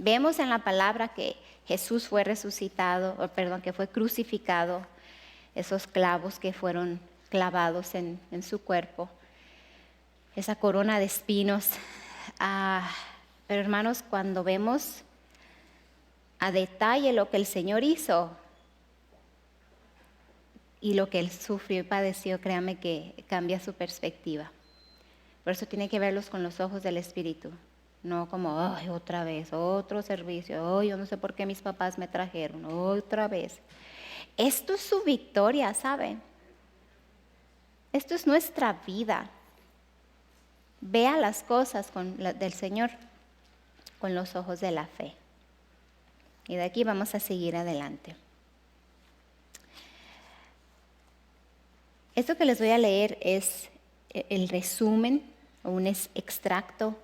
Vemos en la palabra que Jesús fue que fue crucificado, esos clavos que fueron clavados en su cuerpo, esa corona de espinos. Pero hermanos, cuando vemos a detalle lo que el Señor hizo y lo que Él sufrió y padeció, créame que cambia su perspectiva. Por eso tiene que verlos con los ojos del Espíritu, no como, ay, otra vez, otro servicio, ay, yo no sé por qué mis papás me trajeron, otra vez. Esto es su victoria, ¿saben? Esto es nuestra vida. Vea las cosas del Señor con los ojos de la fe. Y de aquí vamos a seguir adelante. Esto que les voy a leer es el resumen o un extracto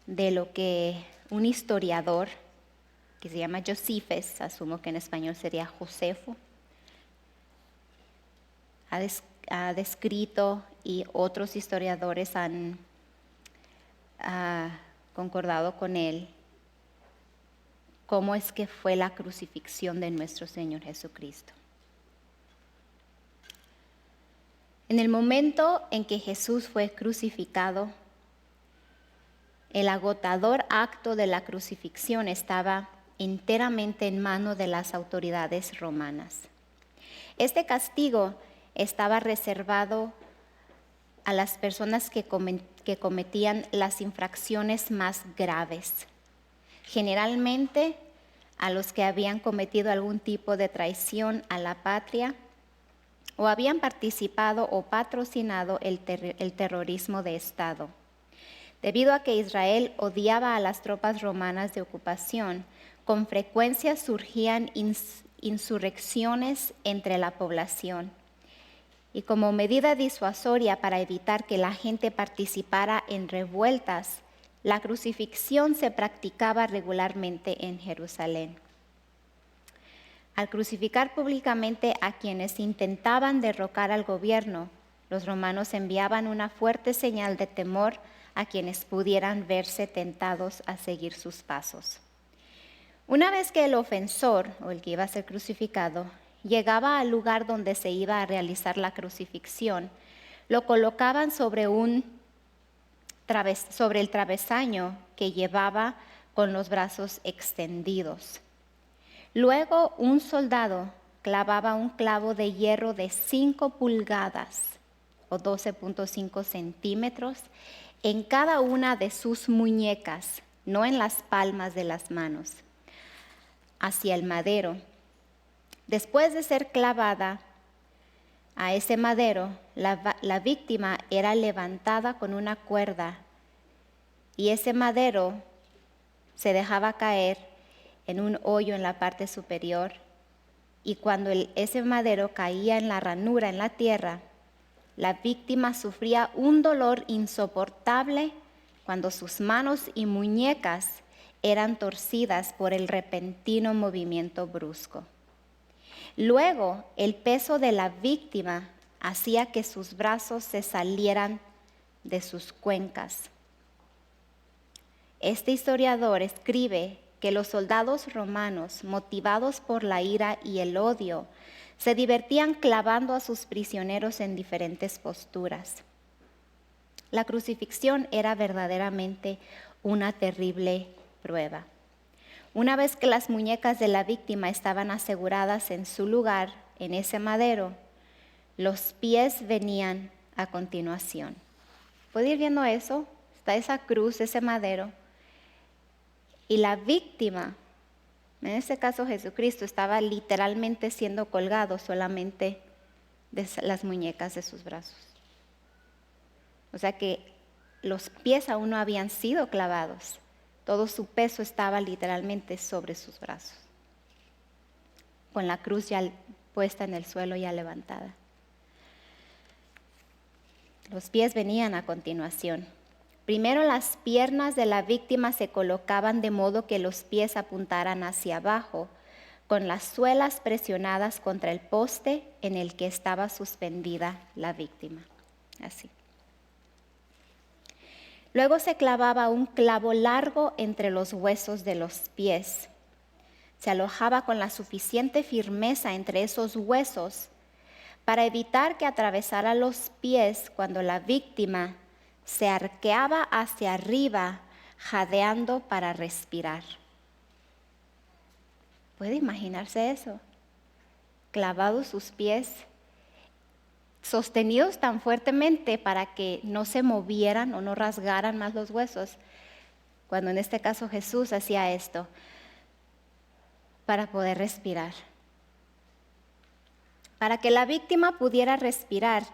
de lo que un historiador que se llama Josephus, asumo que en español sería Josefo, ha descrito, y otros historiadores han concordado con él, cómo es que fue la crucifixión de nuestro Señor Jesucristo. En el momento en que Jesús fue crucificado, el agotador acto de la crucifixión estaba enteramente en manos de las autoridades romanas. Este castigo estaba reservado a las personas que cometían las infracciones más graves, generalmente a los que habían cometido algún tipo de traición a la patria o habían participado o patrocinado el terrorismo de Estado. Debido a que Israel odiaba a las tropas romanas de ocupación, con frecuencia surgían insurrecciones entre la población. Y como medida disuasoria para evitar que la gente participara en revueltas, la crucifixión se practicaba regularmente en Jerusalén. Al crucificar públicamente a quienes intentaban derrocar al gobierno, los romanos enviaban una fuerte señal de temor a quienes pudieran verse tentados a seguir sus pasos. Una vez que el ofensor, o el que iba a ser crucificado, llegaba al lugar donde se iba a realizar la crucifixión, lo colocaban sobre el travesaño que llevaba con los brazos extendidos. Luego un soldado clavaba un clavo de hierro de 5 pulgadas o 12.5 centímetros en cada una de sus muñecas, no en las palmas de las manos, hacia el madero. Después de ser clavada a ese madero, la víctima era levantada con una cuerda y ese madero se dejaba caer en un hoyo en la parte superior, y cuando ese madero caía en la ranura en la tierra, la víctima sufría un dolor insoportable cuando sus manos y muñecas eran torcidas por el repentino movimiento brusco. Luego, el peso de la víctima hacía que sus brazos se salieran de sus cuencas. Este historiador escribe que los soldados romanos, motivados por la ira y el odio, se divertían clavando a sus prisioneros en diferentes posturas. La crucifixión era verdaderamente una terrible prueba. Una vez que las muñecas de la víctima estaban aseguradas en su lugar, en ese madero, los pies venían a continuación. ¿Puede ir viendo eso? Está esa cruz, ese madero. Y la víctima, en este caso Jesucristo, estaba literalmente siendo colgado solamente de las muñecas de sus brazos. O sea que los pies aún no habían sido clavados. Todo su peso estaba literalmente sobre sus brazos, con la cruz ya puesta en el suelo, ya levantada. Los pies venían a continuación. Primero las piernas de la víctima se colocaban de modo que los pies apuntaran hacia abajo, con las suelas presionadas contra el poste en el que estaba suspendida la víctima. Así. Luego se clavaba un clavo largo entre los huesos de los pies. Se alojaba con la suficiente firmeza entre esos huesos para evitar que atravesara los pies cuando la víctima se arqueaba hacia arriba, jadeando para respirar. ¿Puede imaginarse eso? Clavados sus pies, sostenidos tan fuertemente para que no se movieran o no rasgaran más los huesos, cuando en este caso Jesús hacía esto para poder respirar. Para que la víctima pudiera respirar,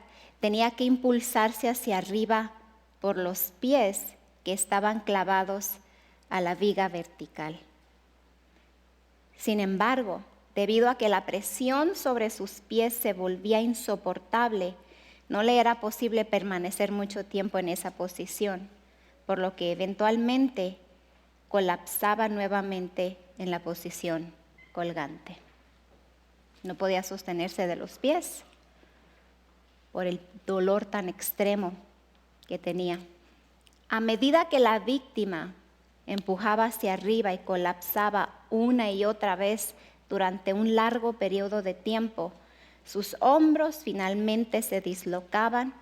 tenía que impulsarse hacia arriba por los pies que estaban clavados a la viga vertical. Sin embargo, debido a que la presión sobre sus pies se volvía insoportable, no le era posible permanecer mucho tiempo en esa posición, por lo que eventualmente colapsaba nuevamente en la posición colgante. No podía sostenerse de los pies por el dolor tan extremo que tenía. A medida que la víctima empujaba hacia arriba y colapsaba una y otra vez durante un largo periodo de tiempo, sus hombros finalmente se dislocaban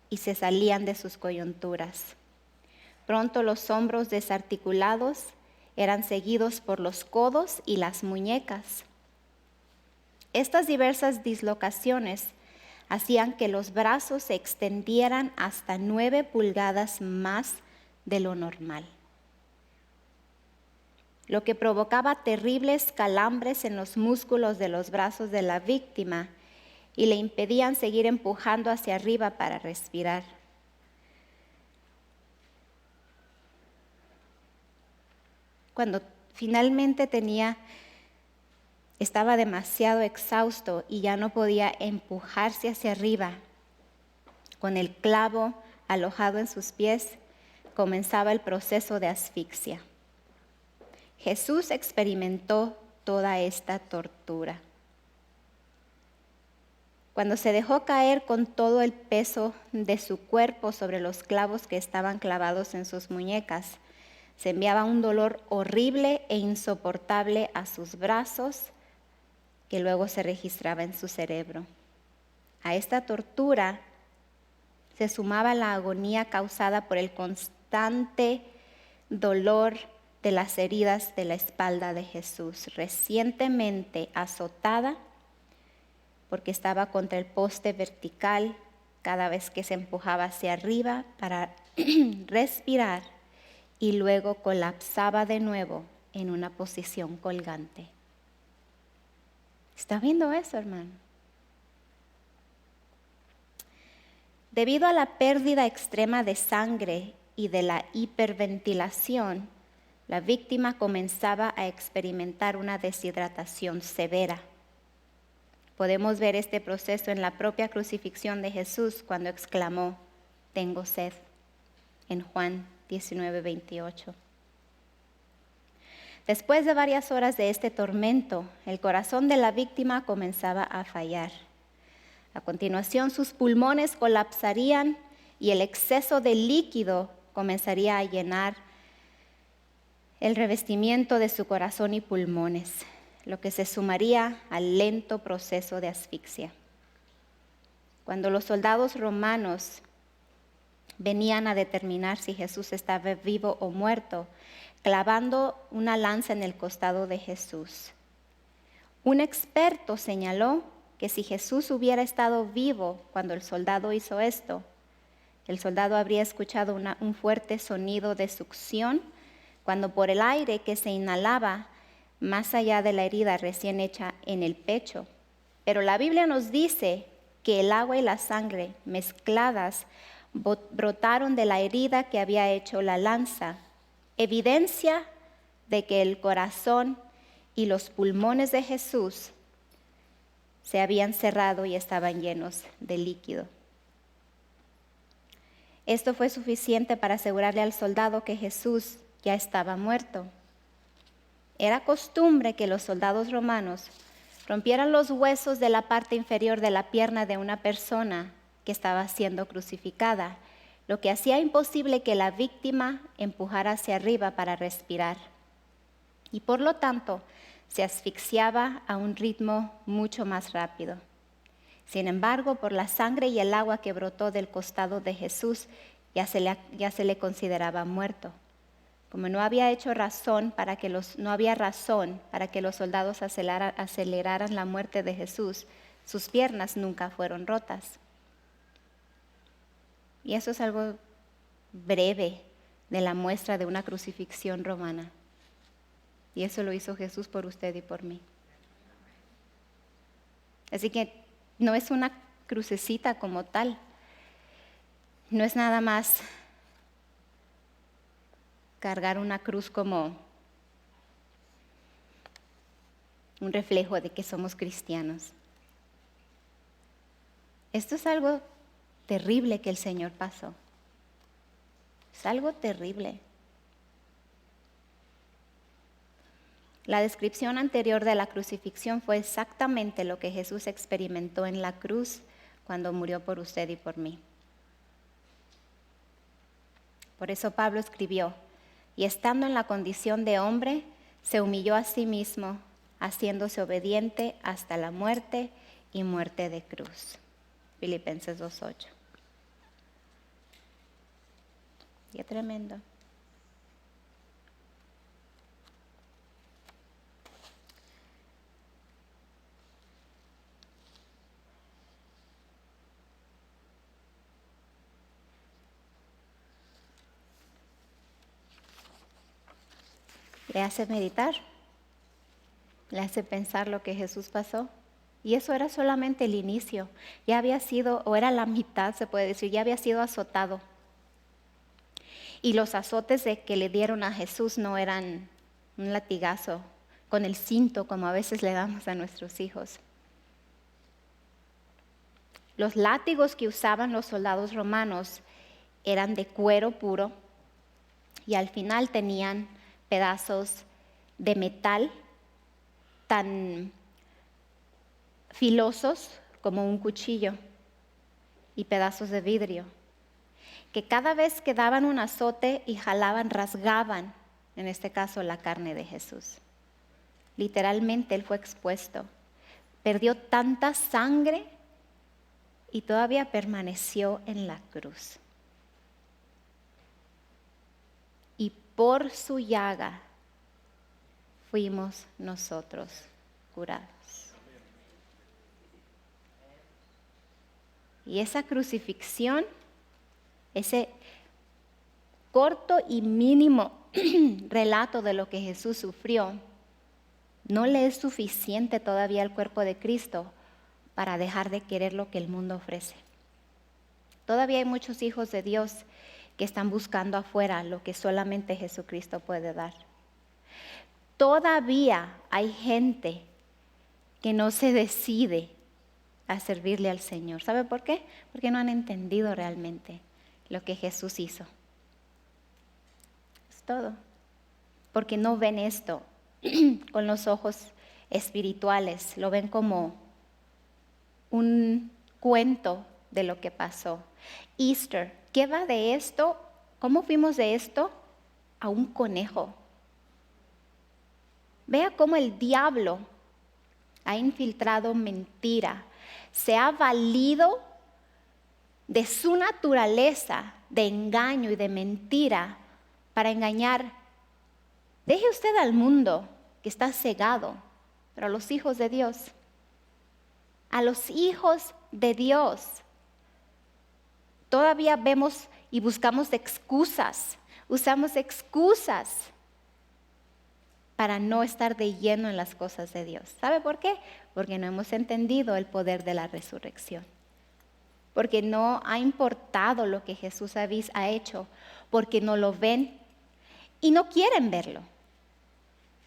y se salían de sus coyunturas. Pronto los hombros desarticulados eran seguidos por los codos y las muñecas. Estas diversas dislocaciones hacían que los brazos se extendieran hasta 9 pulgadas más de lo normal, lo que provocaba terribles calambres en los músculos de los brazos de la víctima y le impedían seguir empujando hacia arriba para respirar. Cuando finalmente estaba demasiado exhausto y ya no podía empujarse hacia arriba, con el clavo alojado en sus pies, comenzaba el proceso de asfixia. Jesús experimentó toda esta tortura. Cuando se dejó caer con todo el peso de su cuerpo sobre los clavos que estaban clavados en sus muñecas, se enviaba un dolor horrible e insoportable a sus brazos, que luego se registraba en su cerebro. A esta tortura se sumaba la agonía causada por el constante dolor de las heridas de la espalda de Jesús, recientemente azotada porque estaba contra el poste vertical cada vez que se empujaba hacia arriba para respirar y luego colapsaba de nuevo en una posición colgante. ¿Está viendo eso, hermano? Debido a la pérdida extrema de sangre y de la hiperventilación, la víctima comenzaba a experimentar una deshidratación severa. Podemos ver este proceso en la propia crucifixión de Jesús cuando exclamó, "Tengo sed", en Juan 19:28. Después de varias horas de este tormento, el corazón de la víctima comenzaba a fallar. A continuación, sus pulmones colapsarían y el exceso de líquido comenzaría a llenar el revestimiento de su corazón y pulmones, lo que se sumaría al lento proceso de asfixia. Cuando los soldados romanos venían a determinar si Jesús estaba vivo o muerto, clavando una lanza en el costado de Jesús, un experto señaló que si Jesús hubiera estado vivo cuando el soldado hizo esto, el soldado habría escuchado un fuerte sonido de succión cuando por el aire que se inhalaba más allá de la herida recién hecha en el pecho. Pero la Biblia nos dice que el agua y la sangre mezcladas brotaron de la herida que había hecho la lanza, evidencia de que el corazón y los pulmones de Jesús se habían cerrado y estaban llenos de líquido. Esto fue suficiente para asegurarle al soldado que Jesús ya estaba muerto. Era costumbre que los soldados romanos rompieran los huesos de la parte inferior de la pierna de una persona que estaba siendo crucificada, lo que hacía imposible que la víctima empujara hacia arriba para respirar. Y por lo tanto, se asfixiaba a un ritmo mucho más rápido. Sin embargo, por la sangre y el agua que brotó del costado de Jesús, ya se le consideraba muerto. Como no había razón para que los soldados aceleraran la muerte de Jesús, sus piernas nunca fueron rotas. Y eso es algo breve de la muestra de una crucifixión romana. Y eso lo hizo Jesús por usted y por mí. Así que no es una crucecita como tal. No es nada más cargar una cruz como un reflejo de que somos cristianos. Esto es algo terrible que el Señor pasó. Es algo terrible. La descripción anterior de la crucifixión fue exactamente lo que Jesús experimentó en la cruz cuando murió por usted y por mí. Por eso Pablo escribió, y estando en la condición de hombre, se humilló a sí mismo, haciéndose obediente hasta la muerte y muerte de cruz. Filipenses 2:8. Qué tremendo. Le hace meditar, le hace pensar lo que Jesús pasó. Y eso era solamente el inicio. Ya había sido, o era la mitad, se puede decir, ya había sido azotado. Y los azotes que le dieron a Jesús no eran un latigazo con el cinto, como a veces le damos a nuestros hijos. Los látigos que usaban los soldados romanos eran de cuero puro y al final tenían pedazos de metal tan filosos como un cuchillo y pedazos de vidrio, que cada vez que daban un azote y jalaban, rasgaban, en este caso, la carne de Jesús. Literalmente Él fue expuesto. Perdió tanta sangre y todavía permaneció en la cruz. Y por su llaga fuimos nosotros curados. Y esa crucifixión, ese corto y mínimo relato de lo que Jesús sufrió, no le es suficiente todavía al cuerpo de Cristo para dejar de querer lo que el mundo ofrece. Todavía hay muchos hijos de Dios que están buscando afuera lo que solamente Jesucristo puede dar. Todavía hay gente que no se decide a servirle al Señor. ¿Sabe por qué? Porque no han entendido realmente lo que Jesús hizo. Es todo. Porque no ven esto con los ojos espirituales, lo ven como un cuento de lo que pasó. Easter, ¿qué va de esto? ¿Cómo fuimos de esto a un conejo? Vea cómo el diablo ha infiltrado mentira, se ha valido de su naturaleza de engaño y de mentira para engañar. Deje usted al mundo que está cegado, pero a los hijos de Dios, a los hijos de Dios, todavía vemos y buscamos excusas, usamos excusas para no estar de lleno en las cosas de Dios. ¿Sabe por qué? Porque no hemos entendido el poder de la resurrección. Porque no ha importado lo que Jesús ha hecho, porque no lo ven y no quieren verlo.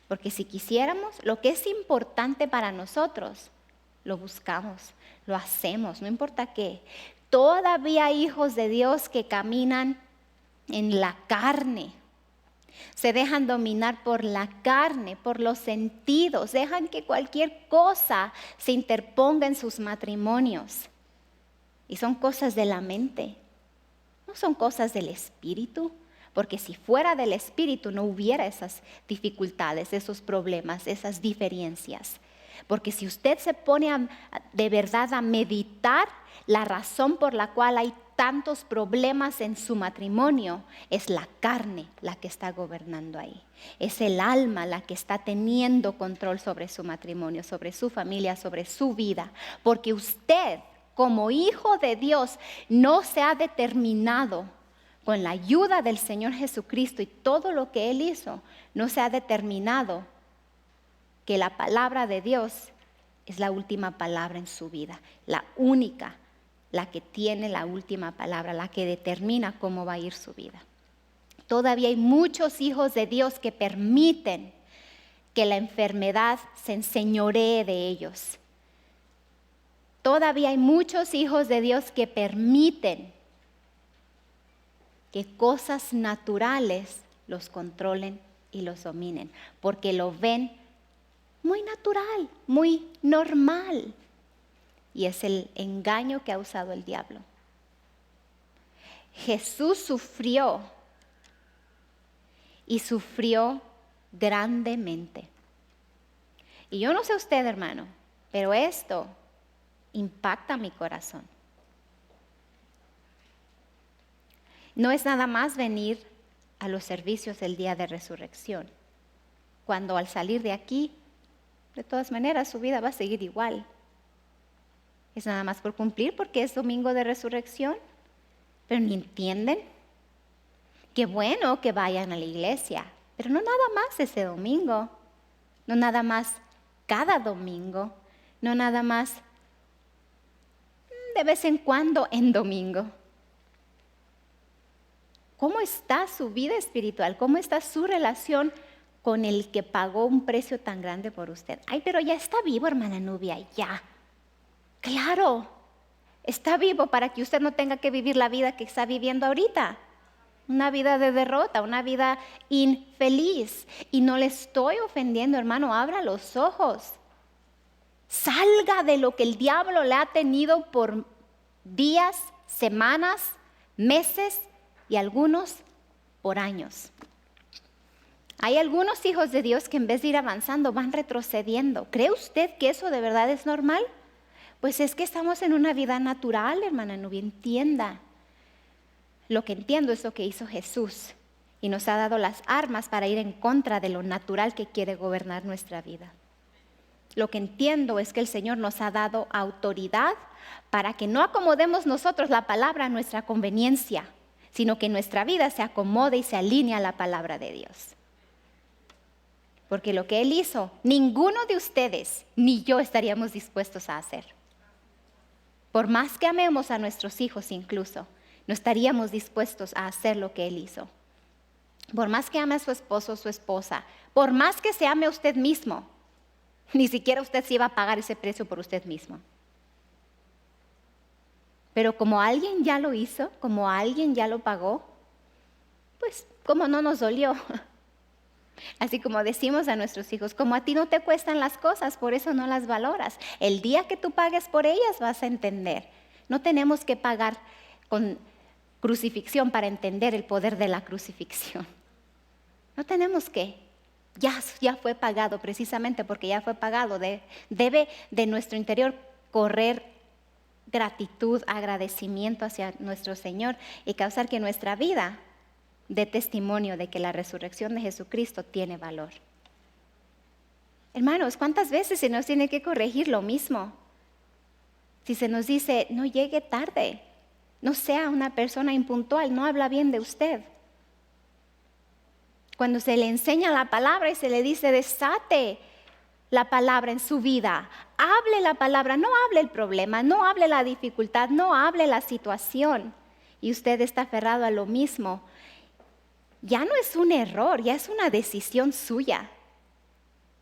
Porque si quisiéramos, lo que es importante para nosotros, lo buscamos, lo hacemos, no importa qué. Todavía hay hijos de Dios que caminan en la carne. Se dejan dominar por la carne, por los sentidos, dejan que cualquier cosa se interponga en sus matrimonios. Y son cosas de la mente. No son cosas del espíritu, porque si fuera del espíritu no hubiera esas dificultades, esos problemas, esas diferencias. Porque si usted se pone de verdad a meditar la razón por la cual hay tantos problemas en su matrimonio, es la carne la que está gobernando ahí. Es el alma la que está teniendo control sobre su matrimonio, sobre su familia, sobre su vida. Porque usted, como hijo de Dios, no se ha determinado, con la ayuda del Señor Jesucristo y todo lo que Él hizo, no se ha determinado que la palabra de Dios es la última palabra en su vida, la única, la que tiene la última palabra, la que determina cómo va a ir su vida. Todavía hay muchos hijos de Dios que permiten que la enfermedad se enseñoree de ellos. Todavía hay muchos hijos de Dios que permiten que cosas naturales los controlen y los dominen, porque lo ven muy natural, muy normal. Y es el engaño que ha usado el diablo. Jesús sufrió y sufrió grandemente. Y yo no sé usted, hermano, pero esto impacta mi corazón. No es nada más venir a los servicios del día de resurrección, cuando al salir de aquí, de todas maneras, su vida va a seguir igual. Es nada más por cumplir porque es domingo de resurrección, pero ni entienden. Qué bueno que vayan a la iglesia, pero no nada más ese domingo, no nada más cada domingo, no nada más de vez en cuando en domingo. ¿Cómo está su vida espiritual? ¿Cómo está su relación con el que pagó un precio tan grande por usted? Ay, pero ya está vivo, hermana Nubia, ya. Claro, está vivo para que usted no tenga que vivir la vida que está viviendo ahorita. Una vida de derrota, una vida infeliz. Y no le estoy ofendiendo, hermano, abra los ojos. Salga de lo que el diablo le ha tenido por días, semanas, meses y algunos por años. Hay algunos hijos de Dios que en vez de ir avanzando van retrocediendo. ¿Cree usted que eso de verdad es normal? Pues es que estamos en una vida natural, hermana Nubia, entienda. Lo que entiendo es lo que hizo Jesús y nos ha dado las armas para ir en contra de lo natural que quiere gobernar nuestra vida. Lo que entiendo es que el Señor nos ha dado autoridad para que no acomodemos nosotros la palabra a nuestra conveniencia, sino que nuestra vida se acomode y se alinee a la palabra de Dios. Porque lo que Él hizo, ninguno de ustedes ni yo estaríamos dispuestos a hacer. Por más que amemos a nuestros hijos incluso, no estaríamos dispuestos a hacer lo que Él hizo. Por más que ame a su esposo o su esposa, por más que se ame a usted mismo, ni siquiera usted se iba a pagar ese precio por usted mismo. Pero como alguien ya lo hizo, como alguien ya lo pagó, pues como no nos dolió. Así como decimos a nuestros hijos, como a ti no te cuestan las cosas, por eso no las valoras. El día que tú pagues por ellas vas a entender. No tenemos que pagar con crucifixión para entender el poder de la crucifixión. No tenemos que. Ya fue pagado precisamente porque ya fue pagado. Debe de nuestro interior correr gratitud, agradecimiento hacia nuestro Señor y causar que nuestra vida dé testimonio de que la resurrección de Jesucristo tiene valor. Hermanos, ¿cuántas veces se nos tiene que corregir lo mismo? Si se nos dice, no llegue tarde, no sea una persona impuntual, no habla bien de usted. Cuando se le enseña la palabra y se le dice, desate la palabra en su vida, hable la palabra, no hable el problema, no hable la dificultad, no hable la situación, y usted está aferrado a lo mismo, ya no es un error, ya es una decisión suya.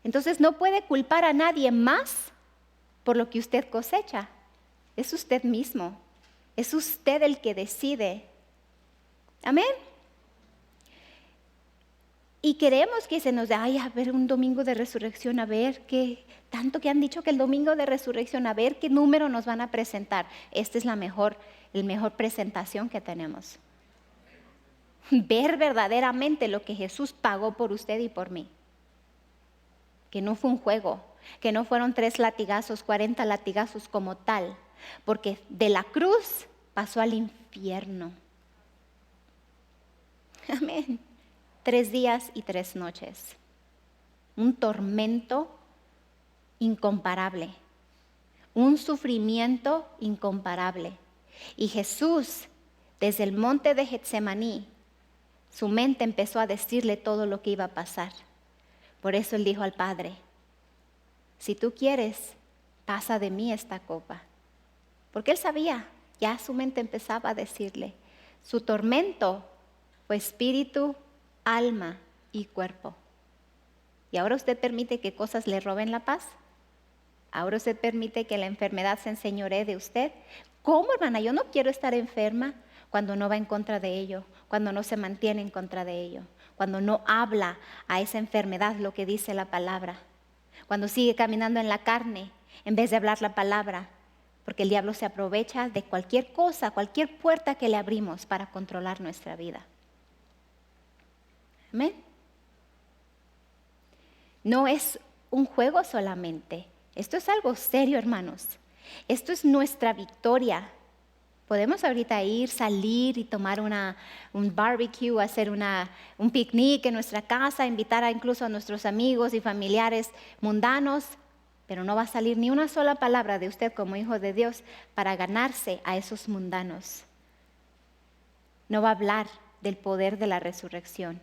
Entonces no puede culpar a nadie más por lo que usted cosecha. Es usted mismo, es usted el que decide. Amén. Y queremos que se nos dé, a ver un domingo de resurrección, a ver qué, tanto que han dicho que el domingo de resurrección, a ver qué número nos van a presentar. Esta es el mejor presentación que tenemos. ver verdaderamente lo que Jesús pagó por usted y por mí. Que no fue un juego, que no fueron 3 latigazos, 40 latigazos como tal, porque de la cruz pasó al infierno. Amén. 3 días y 3 noches. Un tormento incomparable. Un sufrimiento incomparable. Y Jesús, desde el monte de Getsemaní, su mente empezó a decirle todo lo que iba a pasar. Por eso él dijo al Padre, si tú quieres, pasa de mí esta copa. Porque él sabía, ya su mente empezaba a decirle, su tormento fue espíritu, alma y cuerpo. ¿Y ahora usted permite que cosas le roben la paz? ¿Ahora usted permite que la enfermedad se enseñoree de usted? ¿Cómo, hermana? Yo no quiero estar enferma cuando no va en contra de ello, cuando no se mantiene en contra de ello, cuando no habla a esa enfermedad lo que dice la palabra, cuando sigue caminando en la carne en vez de hablar la palabra, porque el diablo se aprovecha de cualquier cosa, cualquier puerta que le abrimos para controlar nuestra vida. Amén. No es un juego solamente. Esto es algo serio, hermanos. Esto es nuestra victoria. Podemos ahorita ir, salir y tomar un barbecue, hacer un picnic en nuestra casa, invitar incluso a nuestros amigos y familiares mundanos, pero no va a salir ni una sola palabra de usted como hijo de Dios para ganarse a esos mundanos. No va a hablar del poder de la resurrección.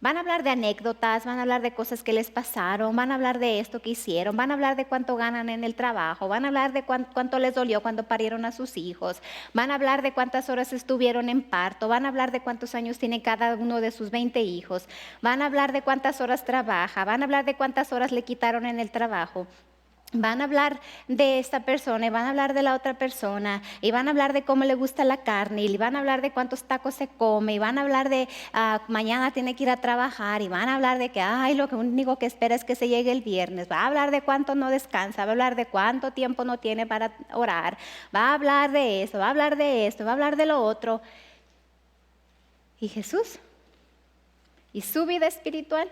Van a hablar de anécdotas, van a hablar de cosas que les pasaron, van a hablar de esto que hicieron, van a hablar de cuánto ganan en el trabajo, van a hablar de cuánto les dolió cuando parieron a sus hijos, van a hablar de cuántas horas estuvieron en parto, van a hablar de cuántos años tiene cada uno de sus 20 hijos, van a hablar de cuántas horas trabaja, van a hablar de cuántas horas le quitaron en el trabajo. Van a hablar de esta persona y van a hablar de la otra persona y van a hablar de cómo le gusta la carne y van a hablar de cuántos tacos se come y van a hablar de mañana tiene que ir a trabajar y van a hablar de que lo único que espera es que se llegue el viernes, va a hablar de cuánto no descansa, va a hablar de cuánto tiempo no tiene para orar, va a hablar de eso, va a hablar de esto, va a hablar de lo otro. ¿Y Jesús? ¿Y su vida espiritual?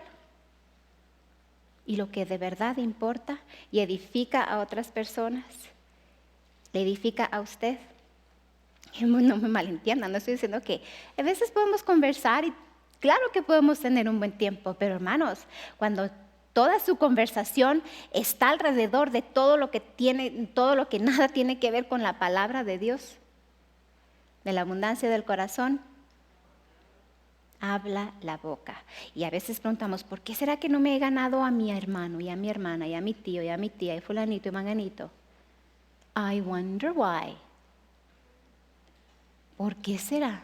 Y lo que de verdad importa y edifica a otras personas, le edifica a usted. No me malentiendan, no estoy diciendo que a veces podemos conversar y claro que podemos tener un buen tiempo, pero hermanos, cuando toda su conversación está alrededor de todo lo que nada tiene que ver con la palabra de Dios, de la abundancia del corazón, habla la boca. Y a veces preguntamos, ¿por qué será que no me he ganado a mi hermano y a mi hermana y a mi tío y a mi tía y fulanito y manganito? I wonder why. ¿Por qué será?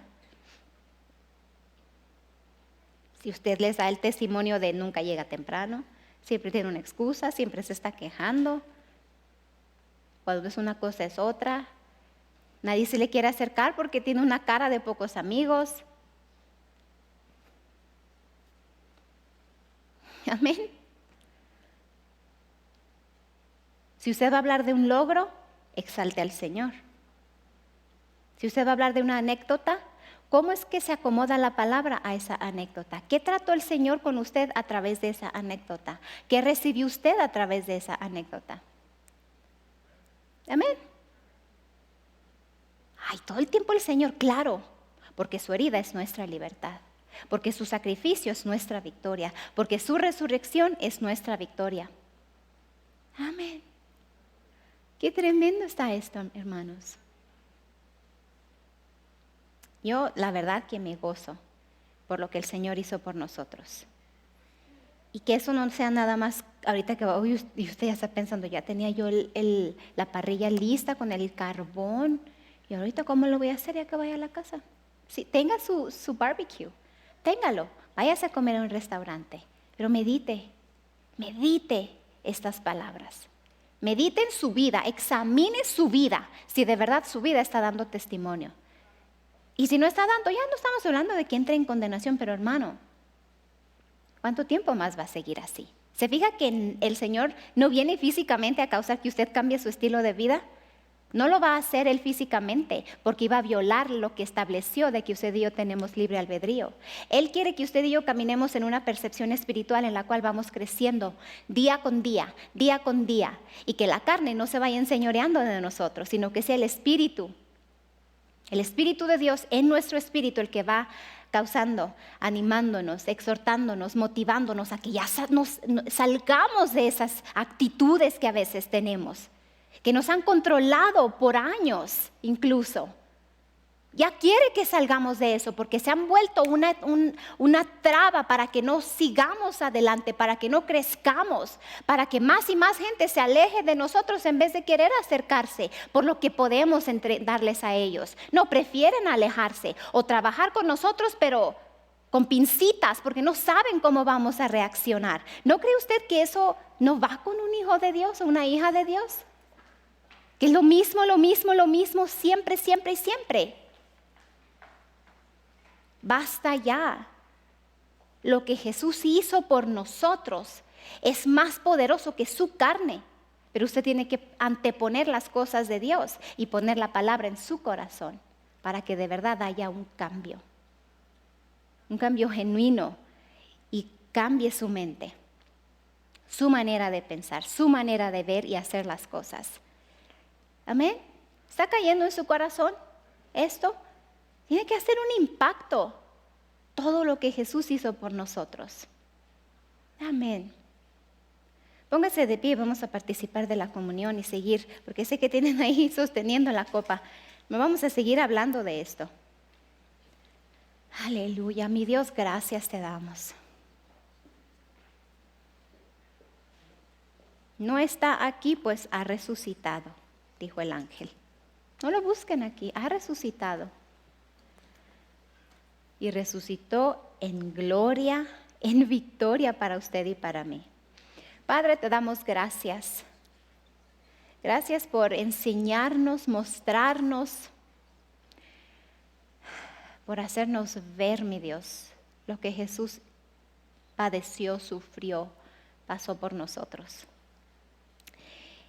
Si usted les da el testimonio de nunca llega temprano, siempre tiene una excusa, siempre se está quejando, cuando es una cosa es otra, nadie se le quiere acercar porque tiene una cara de pocos amigos. Amén. Si usted va a hablar de un logro, exalte al Señor. Si usted va a hablar de una anécdota, ¿cómo es que se acomoda la palabra a esa anécdota? ¿Qué trató el Señor con usted a través de esa anécdota? ¿Qué recibió usted a través de esa anécdota? Amén. Todo el tiempo el Señor, claro, porque su herida es nuestra libertad. Porque su sacrificio es nuestra victoria, porque su resurrección es nuestra victoria. Amén. Qué tremendo está esto, hermanos. Yo la verdad que me gozo por lo que el Señor hizo por nosotros. Y que eso no sea nada más, ahorita que y usted ya está pensando, ya tenía yo la parrilla lista con el carbón, y ahorita ¿cómo lo voy a hacer ya que vaya a la casa? Sí, tenga su barbecue. Téngalo, váyase a comer en un restaurante, pero medite estas palabras. Medite en su vida, examine su vida, si de verdad su vida está dando testimonio. Y si no está dando, ya no estamos hablando de que entre en condenación, pero hermano, ¿cuánto tiempo más va a seguir así? ¿Se fija que el Señor no viene físicamente a causar que usted cambie su estilo de vida? No lo va a hacer Él físicamente, porque iba a violar lo que estableció de que usted y yo tenemos libre albedrío. Él quiere que usted y yo caminemos en una percepción espiritual en la cual vamos creciendo día con día, y que la carne no se vaya enseñoreando de nosotros, sino que sea el Espíritu de Dios en nuestro espíritu el que va causando, animándonos, exhortándonos, motivándonos a que ya salgamos de esas actitudes que a veces tenemos, que nos han controlado por años incluso. Ya quiere que salgamos de eso porque se han vuelto una traba para que no sigamos adelante, para que no crezcamos, para que más y más gente se aleje de nosotros en vez de querer acercarse por lo que podemos darles a ellos. No, prefieren alejarse o trabajar con nosotros, pero con pincitas, porque no saben cómo vamos a reaccionar. ¿No cree usted que eso no va con un hijo de Dios o una hija de Dios? Que es lo mismo, siempre, siempre y siempre. Basta ya. Lo que Jesús hizo por nosotros es más poderoso que su carne. Pero usted tiene que anteponer las cosas de Dios y poner la palabra en su corazón para que de verdad haya un cambio genuino y cambie su mente, su manera de pensar, su manera de ver y hacer las cosas. Amén. ¿Está cayendo en su corazón esto? Tiene que hacer un impacto todo lo que Jesús hizo por nosotros. Amén. Póngase de pie, vamos a participar de la comunión y seguir, porque sé que tienen ahí sosteniendo la copa. Me vamos a seguir hablando de esto. Aleluya, mi Dios, gracias te damos. No está aquí, pues ha resucitado, dijo el ángel. No lo busquen aquí, ha resucitado. Y resucitó en gloria, en victoria para usted y para mí. Padre, te damos gracias. Gracias por enseñarnos, mostrarnos, por hacernos ver, mi Dios, lo que Jesús padeció, sufrió, pasó por nosotros.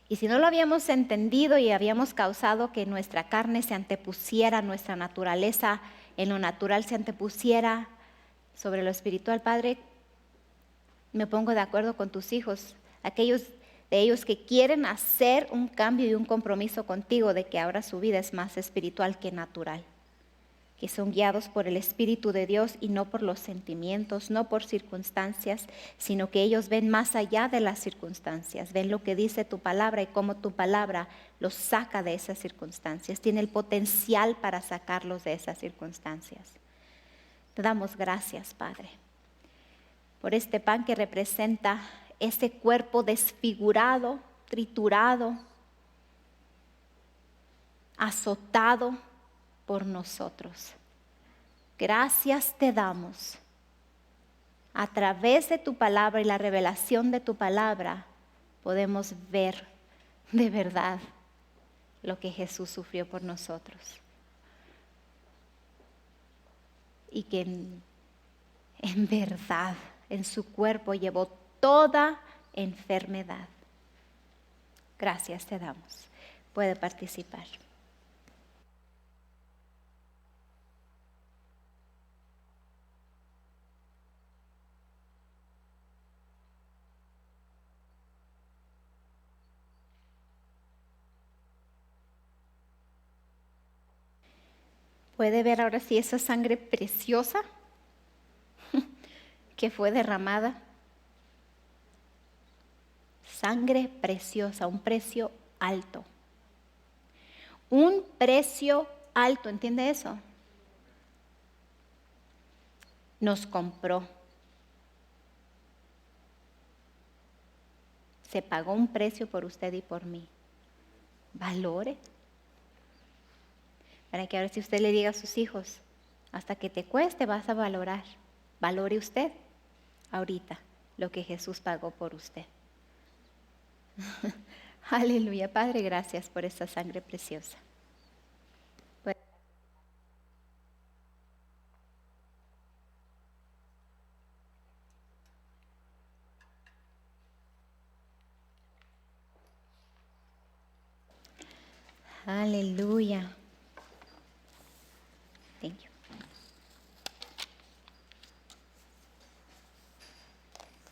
Y si no lo habíamos entendido y habíamos causado que nuestra carne se antepusiera, nuestra naturaleza en lo natural se antepusiera sobre lo espiritual, Padre, me pongo de acuerdo con tus hijos, aquellos de ellos que quieren hacer un cambio y un compromiso contigo de que ahora su vida es más espiritual que natural, que son guiados por el Espíritu de Dios y no por los sentimientos, no por circunstancias, sino que ellos ven más allá de las circunstancias, ven lo que dice tu palabra y cómo tu palabra los saca de esas circunstancias, tiene el potencial para sacarlos de esas circunstancias. Te damos gracias, Padre, por este pan que representa ese cuerpo desfigurado, triturado, azotado por nosotros. Gracias te damos. A través de tu palabra y la revelación de tu palabra podemos ver de verdad lo que Jesús sufrió por nosotros. Y que en verdad en su cuerpo llevó toda enfermedad. Gracias te damos. Puede participar. Puede ver ahora sí esa sangre preciosa que fue derramada. Sangre preciosa, un precio alto. Un precio alto, ¿entiende eso? Nos compró. Se pagó un precio por usted y por mí. Valore. Para que ahora si usted le diga a sus hijos, hasta que te cueste vas a valorar. Valore usted ahorita lo que Jesús pagó por usted. Aleluya, Padre, gracias por esta sangre preciosa. Aleluya.